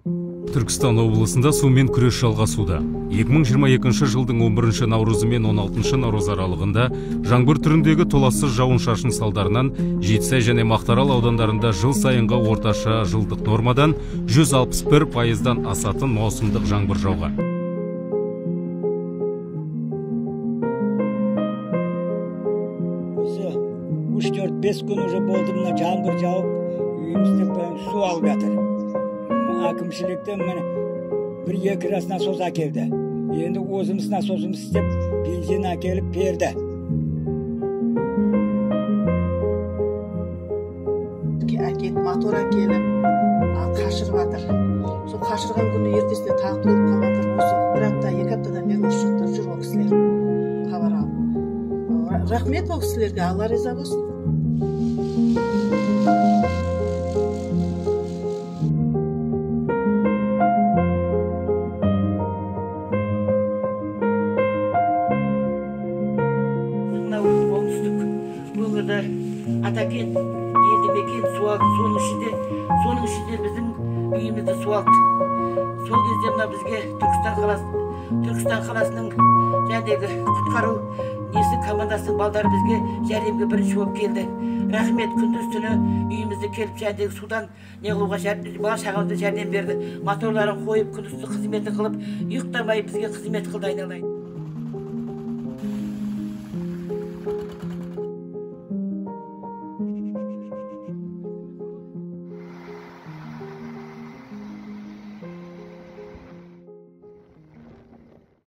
Түркістан облысында сумен күрес жалғасуда. 2022 жылдың 11 наурызы мен 16 наурыз аралығында жаңбыр түріндегі толассыз жауын-шашын салдарынан Жетісай және Мақтаарал аудандарында жыл сайынғы орташа жылдық нормадан 161%-дан асатын маусымдық жаңбыр жауған. Осы 3-4-5 күн уже болды, мына жаңбыр жауып, үйімізде су алып жатыр. Әкімшіліктен міне 1-2 раз насос әкелді. Енді өзіміз насосымыз істеп, бензин әкеліп берді. Әкеліп, мотор әкеліп, қашырып жатыр. Сол қашырған күні ертесіне тағы толып қалып жатыр. Осы бір апта, 2 аптадан бері осы жақта жүр ол кісілер. Хабар алып. Рахмет ол кісілерге, Алла риза болсын. Атакен, елді мекен су алды, соның ішінде біздің үйімізді су алды. Сол кезде мына бізге Түркістан қаласының жәндегі құтқару командасының балдары бізге жәрдемге бірінші болып келді. Рахмет, күндіз түні үйімізді келіп жәндегі судан неғылуға бала шағамызды жәрдем берді. Моторларын қойып, күндізді қызметін қылып, ұйықтамай бізге қызмет қылды айналайын.